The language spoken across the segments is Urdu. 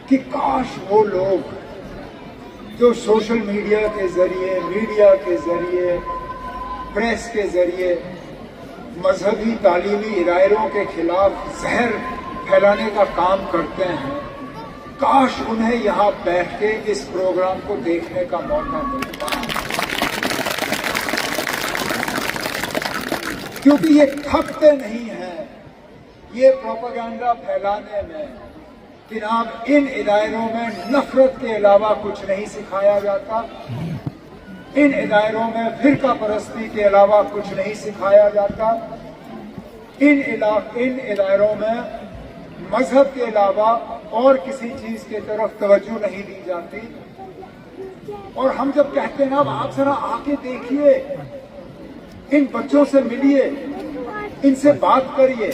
کہ کاش وہ لوگ جو سوشل میڈیا کے ذریعے، میڈیا کے ذریعے، پریس کے ذریعے مذہبی تعلیمی اداروں کے خلاف زہر پھیلانے کا کام کرتے ہیں، کاش انہیں یہاں بیٹھ کے اس پروگرام کو دیکھنے کا موقع ملتا، کیونکہ یہ تھکتے نہیں ہیں یہ پروپیگنڈا پھیلانے میں۔ جناب، ان اداروں میں نفرت کے علاوہ کچھ نہیں سکھایا جاتا، ان اداروں میں فرقہ پرستی کے علاوہ کچھ نہیں سکھایا جاتا، ان اداروں میں مذہب کے علاوہ اور کسی چیز کی طرف توجہ نہیں دی جاتی۔ اور ہم جب کہتے ہیں نا آپ ذرا آ کے دیکھیے، ان بچوں سے ملیے، ان سے بات کریے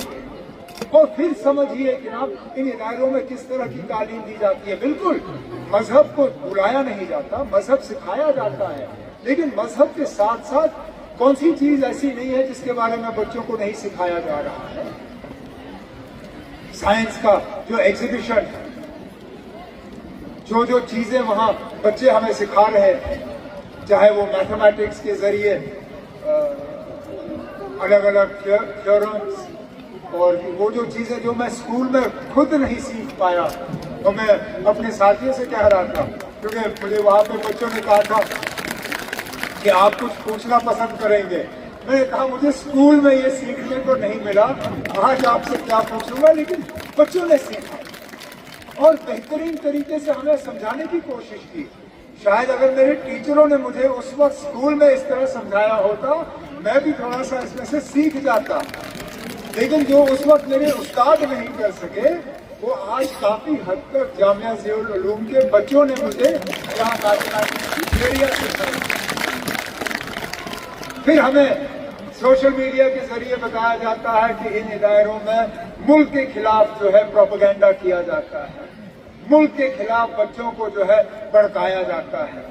اور پھر سمجھیے جناب ان اداروں میں کس طرح کی تعلیم دی جاتی ہے۔ بالکل مذہب کو بلایا نہیں جاتا، مذہب سکھایا جاتا ہے، لیکن مذہب کے ساتھ ساتھ کون سی چیز ایسی نہیں ہے جس کے بارے میں بچوں کو نہیں سکھایا جا رہا ہے۔ سائنس کا جو ایگزیبیشن، جو چیزیں وہاں بچے ہمیں سکھا رہے ہیں، چاہے وہ میتھمیٹکس کے ذریعے الگ الگ تھیورمز، اور وہ جو چیزیں جو میں اسکول میں خود نہیں سیکھ پایا، تو میں اپنے ساتھیوں سے کہہ رہا تھا، کیونکہ مجھے وہاں پہ بچوں نے کہا تھا کہ آپ کچھ پوچھنا پسند کریں گے۔ میں نے کہا مجھے اسکول میں یہ سیکھنے کو نہیں ملا، آج آپ سے کیا پوچھوں گا، لیکن بچوں نے سیکھا اور بہترین طریقے سے ہمیں سمجھانے کی کوشش کی۔ شاید اگر میرے ٹیچروں نے مجھے اس وقت اسکول میں اس طرح سمجھایا ہوتا، میں بھی تھوڑا سا اس میں سے سیکھ جاتا، لیکن جو اس وقت میرے استاد نہیں کر سکے وہ آج کافی حد تک جامعہ ضیاء العلوم کے بچوں نے مجھے یہاں سکھایا۔ پھر ہمیں سوشل میڈیا کے ذریعے بتایا جاتا ہے کہ ان اداروں میں ملک کے خلاف جو ہے پروپیگنڈا کیا جاتا ہے، ملک کے خلاف بچوں کو جو ہے بھڑکایا جاتا ہے۔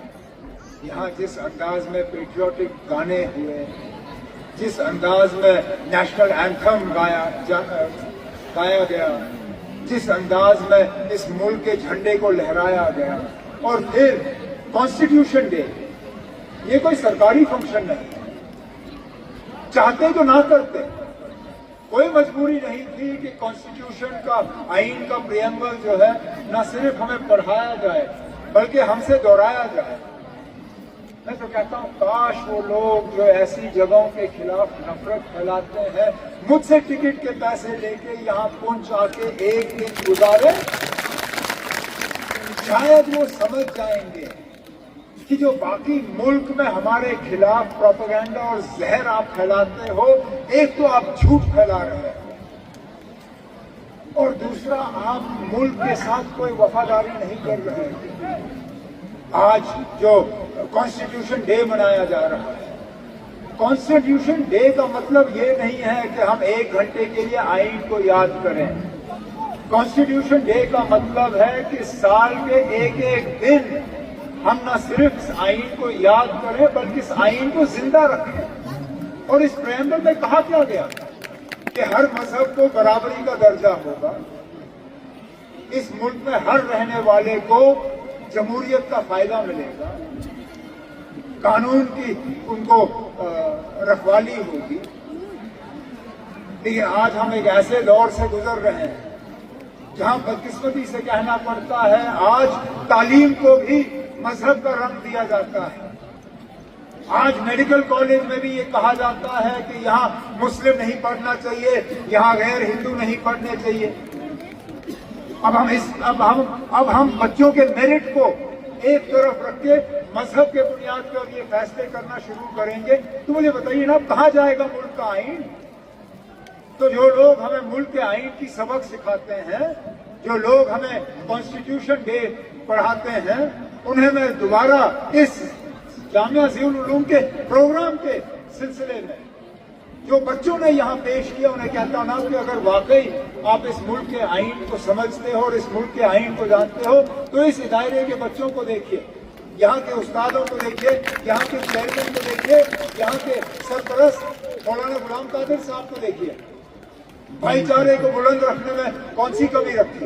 یہاں جس انداز میں پیٹریوٹک گانے ہوئے، جس انداز میں نیشنل اینتھم گایا گیا، جس انداز میں اس ملک کے جھنڈے کو لہرایا گیا، اور پھر کانسٹیٹیوشن ڈے، یہ کوئی سرکاری فنکشن نہیں، چاہتے تو نہ کرتے، کوئی مجبوری نہیں تھی کہ کانسٹیٹیوشن کا، آئین کا پریمبل جو ہے نہ صرف ہمیں پڑھایا جائے بلکہ ہم سے دہرایا جائے۔ میں تو کہتا ہوں کاش وہ لوگ جو ایسی جگہوں کے خلاف نفرت پھیلاتے ہیں مجھ سے ٹکٹ کے پیسے لے کے یہاں پہنچا کے ایک دن گزارے، شاید وہ سمجھ جائیں گے کہ جو باقی ملک میں ہمارے خلاف پروپیگنڈا اور زہر آپ پھیلاتے ہو، ایک تو آپ جھوٹ پھیلا رہے ہیں اور دوسرا آپ ملک کے ساتھ کوئی وفاداری نہیں کر رہے ہیں۔ آج جو کانسٹیٹیوشن ڈے منایا جا رہا ہے، کانسٹیٹیوشن ڈے کا مطلب یہ نہیں ہے کہ ہم 1 گھنٹے کے لیے آئین کو یاد کریں۔ کانسٹیٹیوشن ڈے کا مطلب ہے کہ سال کے ایک ایک دن ہم نہ صرف اس آئین کو یاد کریں بلکہ اس آئین کو زندہ رکھیں۔ اور اس پریمبل میں کہا کیا گیا کہ ہر مذہب کو برابری کا درجہ ہوگا، اس ملک میں ہر رہنے والے کو جمہوریت کا فائدہ ملے گا، قانون کی ان کو رکھوالی ہوگی۔ لیکن آج ہم ایک ایسے دور سے گزر رہے ہیں جہاں بدقسمتی سے کہنا پڑتا ہے آج تعلیم کو بھی مذہب کا رنگ دیا جاتا ہے۔ آج میڈیکل کالج میں بھی یہ کہا جاتا ہے کہ یہاں مسلم نہیں پڑھنا چاہیے، یہاں غیر ہندو نہیں پڑھنے چاہیے۔ اب ہم بچوں کے میرٹ کو ایک طرف رکھ کے مذہب کے بنیاد پر یہ فیصلے کرنا شروع کریں گے تو مجھے بتائیے نا کہاں جائے گا ملک کا آئین؟ تو جو لوگ ہمیں ملک کے آئین کی سبق سکھاتے ہیں، جو لوگ ہمیں کانسٹیٹیوشن ڈے پڑھاتے ہیں، انہیں میں دوبارہ اس جامعہ ضیاء العلوم کے پروگرام کے سلسلے میں جو بچوں نے یہاں پیش کیا انہیں کہتا ہوں نا کہ اگر واقعی آپ اس ملک کے آئین کو سمجھتے ہو اور اس ملک کے آئین کو جانتے ہو تو اس ادارے کے بچوں کو دیکھیے، یہاں کے استادوں کو دیکھیے، یہاں کے چیئرمین کو دیکھیے، یہاں کے سرپرست مولانا غلام قادر صاحب کو دیکھیے، بھائی چارے کو بلند رکھنے میں کون سی کمی رکھی۔